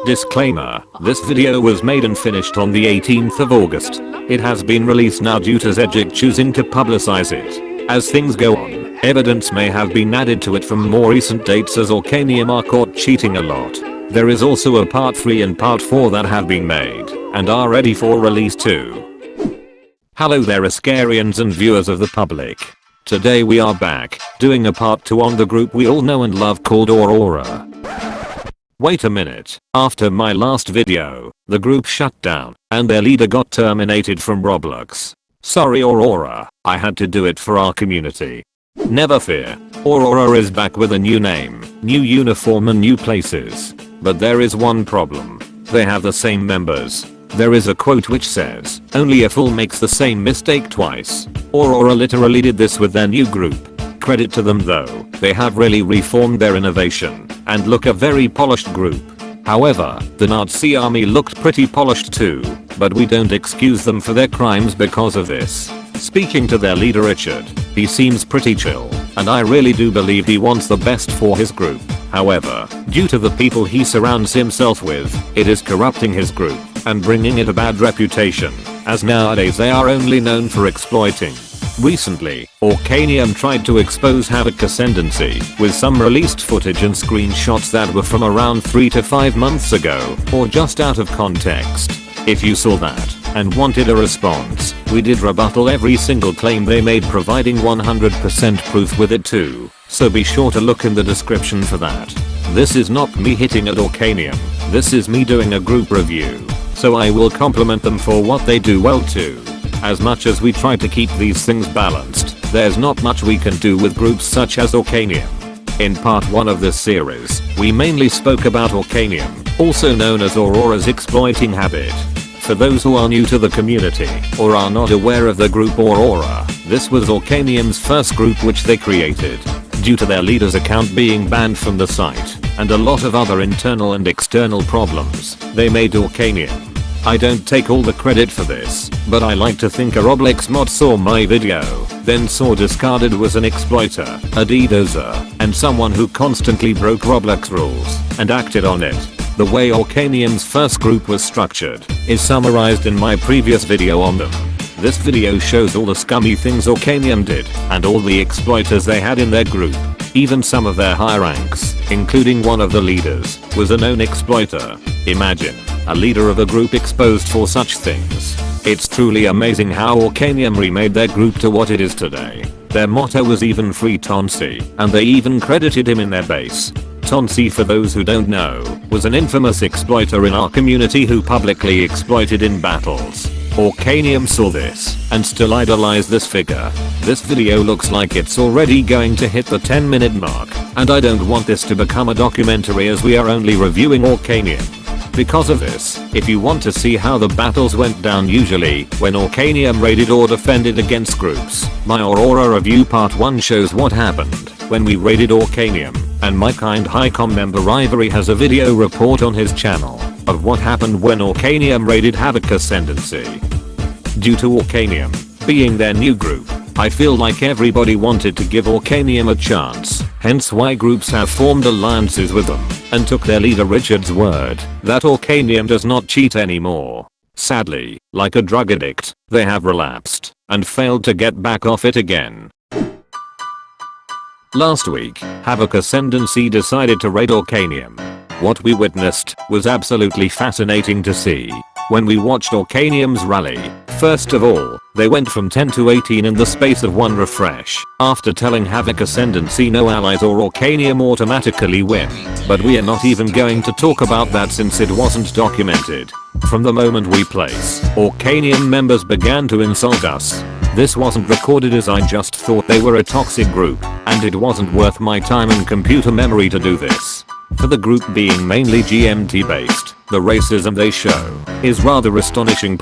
Disclaimer, this video was made and finished on the 18th of August. It has been released now due to Xegic choosing to publicize it. As things go on, evidence may have been added to it from more recent dates as Aurcanium are caught cheating a lot. There is also a part 3 and part 4 that have been made and are ready for release too. Hello there Ascarians and viewers of the public. Today we are back, doing a part 2 on the group we all know and love called Aurora. Wait a minute, after my last video, the group shut down, and their leader got terminated from Roblox. Sorry Aurora, I had to do it for our community. Never fear, Aurora is back with a new name, new uniform and new places. But there is one problem. They have the same members. There is a quote which says, "Only a fool makes the same mistake twice." Aurora literally did this with their new group. Credit to them though, they have really reformed their innovation and look a very polished group. However, the Nazi army looked pretty polished too, but we don't excuse them for their crimes because of this. Speaking to their leader Richard, he seems pretty chill, and I really do believe he wants the best for his group. However, due to the people he surrounds himself with, it is corrupting his group and bringing it a bad reputation, as nowadays they are only known for exploiting. Recently, Aurcanium tried to expose Xegic ascendancy with some released footage and screenshots that were from around 3 to 5 months ago, or just out of context. If you saw that and wanted a response, we did rebuttal every single claim they made, providing 100% proof with it too, so be sure to look in the description for that. This is not me hitting at Aurcanium, this is me doing a group review, so I will compliment them for what they do well too. As much as we try to keep these things balanced, there's not much we can do with groups such as Aurcanium. In part 1 of this series, we mainly spoke about Aurcanium, also known as Aurora's exploiting habit. For those who are new to the community or are not aware of the group Aurora, this was Aurcanium's first group which they created. Due to their leader's account being banned from the site and a lot of other internal and external problems, they made Aurcanium. I don't take all the credit for this, but I like to think a Roblox mod saw my video, then saw discarded was an exploiter, a DDoSer, and someone who constantly broke Roblox rules, and acted on it. The way Aurcanium's first group was structured is summarized in my previous video on them. This video shows all the scummy things Aurcanium did, and all the exploiters they had in their group. Even some of their high ranks, including one of the leaders, was a known exploiter. Imagine, a leader of a group exposed for such things. It's truly amazing how Aurcanium remade their group to what it is today. Their motto was even free Tonsi, and they even credited him in their base. Tonsi, for those who don't know, was an infamous exploiter in our community who publicly exploited in battles. Aurcanium saw this and still idolized this figure. This video looks like it's already going to hit the 10-minute mark, and I don't want this to become a documentary as we are only reviewing Aurcanium. Because of this, if you want to see how the battles went down usually when Aurcanium raided or defended against groups, my Aurora review part 1 shows what happened when we raided Aurcanium, and my kind Highcom member Ivory has a video report on his channel of what happened when Aurcanium raided Xegic ascendancy. Due to Aurcanium being their new group, I feel like everybody wanted to give Aurcanium a chance, hence why groups have formed alliances with them and took their leader Richard's word that Aurcanium does not cheat anymore. Sadly, like a drug addict, they have relapsed and failed to get back off it again. Last week, Xegic ascendancy decided to raid Aurcanium. What we witnessed was absolutely fascinating to see. When we watched Aurcanium's rally, first of all, they went from 10 to 18 in the space of one refresh, after telling Xegic ascendancy no allies or Aurcanium automatically win. But we are not even going to talk about that since it wasn't documented. From the moment we place, Aurcanium members began to insult us. This wasn't recorded as I just thought they were a toxic group, and it wasn't worth my time and computer memory to do this. For the group being mainly GMT based, the racism they show is rather astonishing.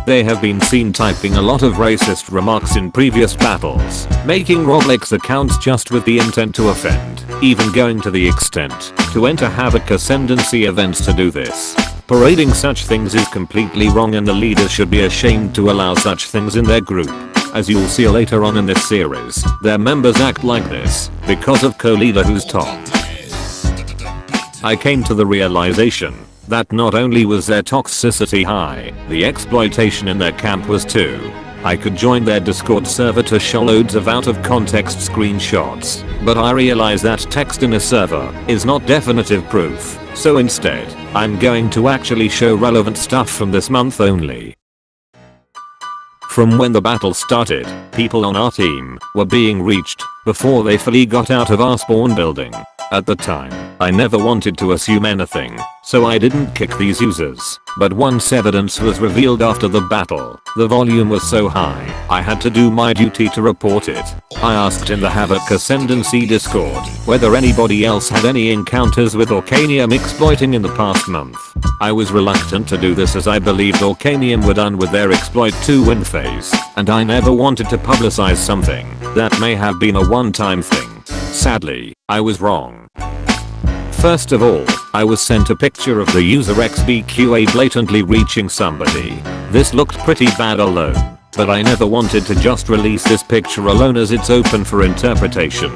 They have been seen typing a lot of racist remarks in previous battles, making Roblox accounts just with the intent to offend, even going to the extent to enter Xegic ascendancy events to do this. Parading such things is completely wrong, and the leaders should be ashamed to allow such things in their group. As you'll see later on in this series, their members act like this because of co-leader who's top. I came to the realization that not only was their toxicity high, the exploitation in their camp was too. I could join their Discord server to show loads of out of context screenshots, but I realize that text in a server is not definitive proof, so instead, I'm going to actually show relevant stuff from this month only. From when the battle started, people on our team were being reached before they fully got out of our spawn building. At the time, I never wanted to assume anything, so I didn't kick these users. But once evidence was revealed after the battle, the volume was so high, I had to do my duty to report it. I asked in the Havoc Ascendancy Discord whether anybody else had any encounters with Aurcanium exploiting in the past month. I was reluctant to do this as I believed Aurcanium were done with their exploit 2 win phase, and I never wanted to publicize something that may have been a one-time thing. Sadly, I was wrong. First of all, I was sent a picture of the user XBQA blatantly reaching somebody. This looked pretty bad alone, but I never wanted to just release this picture alone as it's open for interpretation.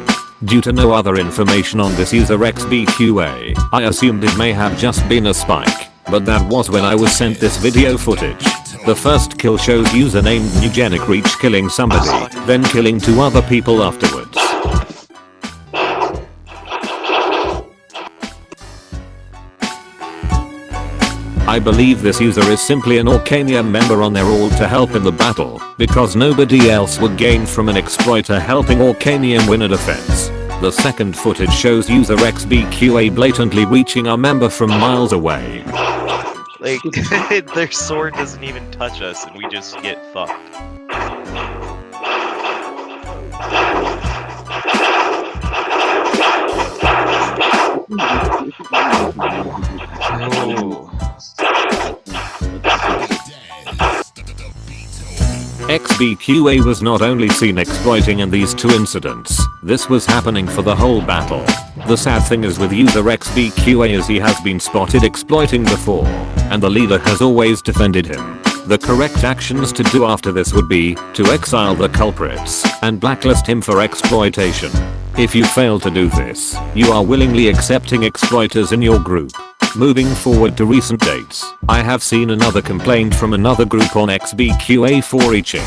Due to no other information on this user XBQA, I assumed it may have just been a spike, but that was when I was sent this video footage. The first kill shows user named Xegic reach killing somebody, then killing 2 other people afterwards. I believe this user is simply an Aurcanium member on their ult to help in the battle, because nobody else would gain from an exploiter helping Aurcanium win a defense. The second footage shows user XBQA blatantly reaching our member from miles away. Like, their sword doesn't even touch us and we just get fucked. Oh. XBQA was not only seen exploiting in these 2 incidents, this was happening for the whole battle. The sad thing is with user XBQA is he has been spotted exploiting before, and the leader has always defended him. The correct actions to do after this would be to exile the culprits and blacklist him for exploitation. If you fail to do this, you are willingly accepting exploiters in your group. Moving forward to recent dates, I have seen another complaint from another group on XBQA for reaching.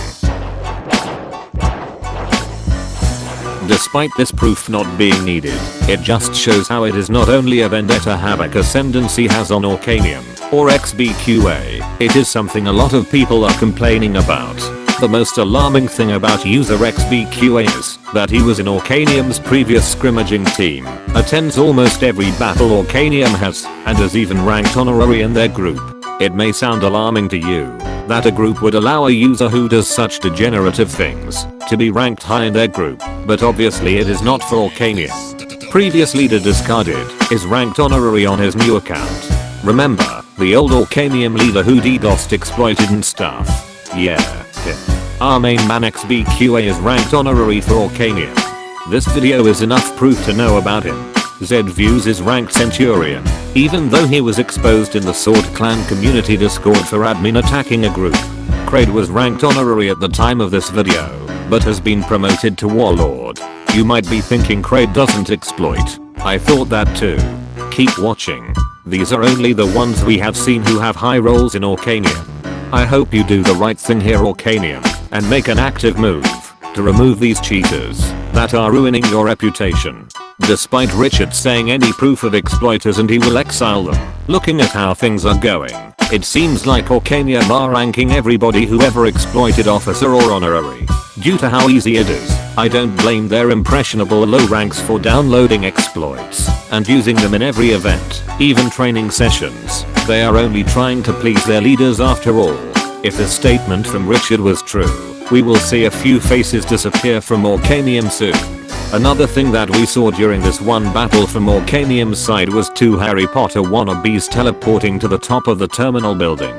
Despite this proof not being needed, it just shows how it is not only a vendetta Havoc Ascendancy has on Aurcanium or XBQA, it is something a lot of people are complaining about. The most alarming thing about user XBQA is that he was in Aurcanium's previous scrimmaging team, attends almost every battle Aurcanium has, and is even ranked honorary in their group. It may sound alarming to you that a group would allow a user who does such degenerative things to be ranked high in their group, but obviously it is not for Aurcanium. Previous leader discarded is ranked honorary on his new account. Remember, the old Aurcanium leader who DDoSed exploited and stuff? Yeah, him. Our main man XBQA is ranked honorary for Aurcanium. This video is enough proof to know about him. Zed Views is ranked Centurion, even though he was exposed in the Sword Clan community Discord for admin attacking a group. Kraid was ranked honorary at the time of this video, but has been promoted to Warlord. You might be thinking Kraid doesn't exploit. I thought that too. Keep watching. These are only the ones we have seen who have high roles in Aurcanium. I hope you do the right thing here Aurcanium, and make an active move to remove these cheaters that are ruining your reputation. Despite Richard saying any proof of exploiters and he will exile them, looking at how things are going, it seems like Aurcanium are ranking everybody who ever exploited officer or honorary. Due to how easy it is, I don't blame their impressionable low ranks for downloading exploits and using them in every event, even training sessions. They are only trying to please their leaders after all. If the statement from Richard was true, we will see a few faces disappear from Aurcanium soon. Another thing that we saw during this one battle from Aurcanium's side was 2 Harry Potter wannabes teleporting to the top of the terminal building.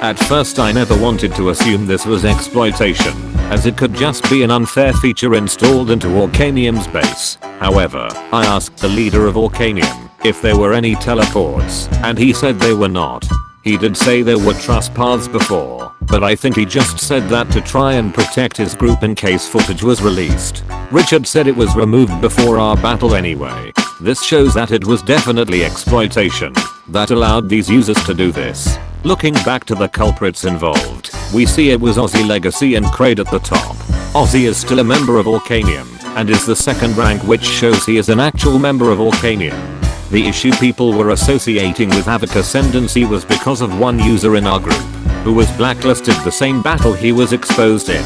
At first I never wanted to assume this was exploitation, as it could just be an unfair feature installed into Aurcanium's base. However, I asked the leader of Aurcanium if there were any teleports, and he said they were not. He did say there were truss paths before, but I think he just said that to try and protect his group in case footage was released. Richard said it was removed before our battle anyway. This shows that it was definitely exploitation that allowed these users to do this. Looking back to the culprits involved, we see it was Aussie Legacy and Kraid at the top. Aussie is still a member of Aurcanium and is the second rank, which shows he is an actual member of Aurcanium. The issue people were associating with Havoc Ascendancy was because of one user in our group who was blacklisted the same battle he was exposed in.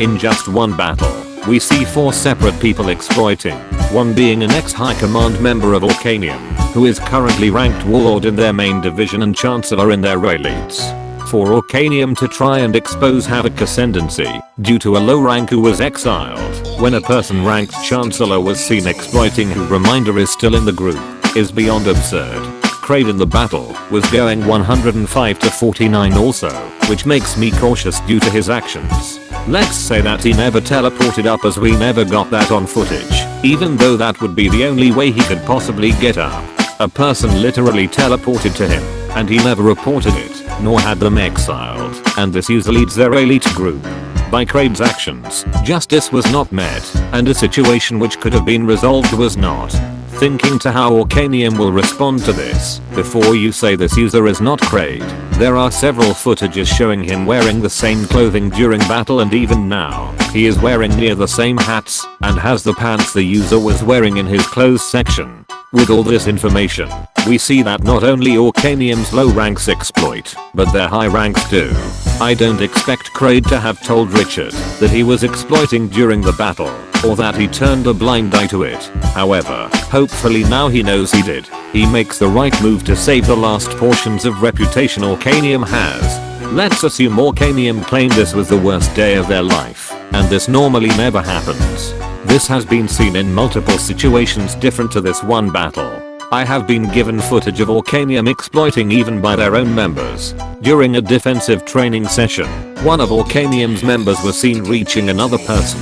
In just one battle, we see 4 separate people exploiting, one being an ex-High Command member of Aurcanium, who is currently ranked Warlord in their main division and Chancellor in their elites. For Aurcanium to try and expose Havoc Ascendancy due to a low rank who was exiled when a person ranked Chancellor was seen exploiting, who reminder is still in the group, is beyond absurd. Kraid in the battle was going 105 to 49 also, which makes me cautious due to his actions. Let's say that he never teleported up, as we never got that on footage, even though that would be the only way he could possibly get up. A person literally teleported to him, and he never reported it, nor had them exiled, and this user leads their elite group. By Kraid's actions, justice was not met, and a situation which could have been resolved was not. Thinking to how Aurcanium will respond to this, before you say this user is not Kraid, there are several footages showing him wearing the same clothing during battle, and even now, he is wearing near the same hats and has the pants the user was wearing in his clothes section. With all this information, we see that not only Aurcanium's low ranks exploit, but their high ranks do. I don't expect Kraid to have told Richard that he was exploiting during the battle, or that he turned a blind eye to it. However, hopefully now he knows he did. He makes the right move to save the last portions of reputation Aurcanium has. Let's assume Aurcanium claimed this was the worst day of their life, and this normally never happens. This has been seen in multiple situations different to this one battle. I have been given footage of Aurcanium exploiting even by their own members. During a defensive training session, one of Aurcanium's members was seen reaching another person.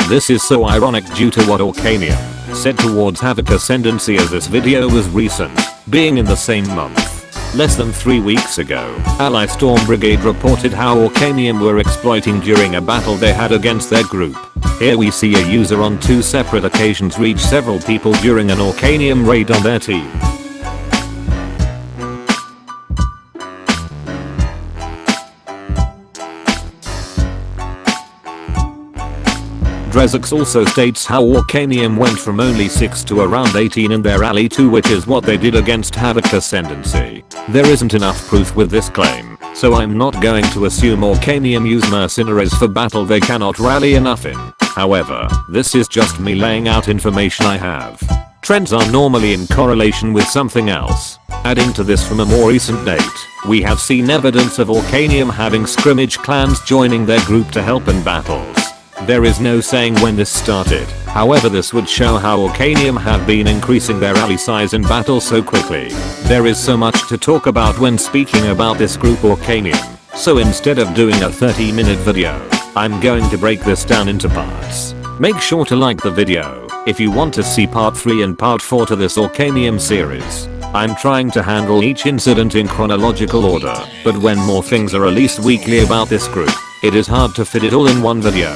This is so ironic due to what Aurcanium said towards Havoc Ascendancy, as this video was recent, being in the same month. Less than 3 weeks ago, Ally Storm Brigade reported how Aurcanium were exploiting during a battle they had against their group. Here we see a user on 2 separate occasions reach several people during an Aurcanium raid on their team. Xegic also states how Aurcanium went from only 6 to around 18 in their Ally 2, which is what they did against Havoc Ascendancy. There isn't enough proof with this claim, so I'm not going to assume Aurcanium use mercenaries for battle they cannot rally enough in. However, this is just me laying out information I have. Trends are normally in correlation with something else. Adding to this, from a more recent date, we have seen evidence of Aurcanium having scrimmage clans joining their group to help in battles. There is no saying when this started, however this would show how Aurcanium have been increasing their ally size in battle so quickly. There is so much to talk about when speaking about this group Aurcanium, so instead of doing a 30-minute video, I'm going to break this down into parts. Make sure to like the video if you want to see part 3 and part 4 to this Aurcanium series. I'm trying to handle each incident in chronological order, but when more things are released weekly about this group, it is hard to fit it all in one video.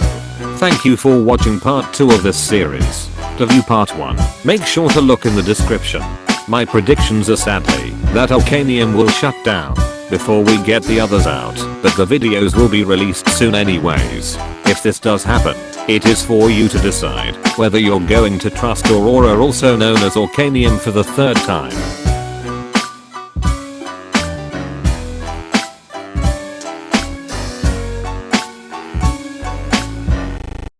Thank you for watching part 2 of this series. To view part 1, make sure to look in the description. My predictions are sadly that Aurcanium will shut down before we get the others out, but the videos will be released soon anyways. If this does happen, it is for you to decide whether you're going to trust Aurora, also known as Aurcanium, for the 3rd time.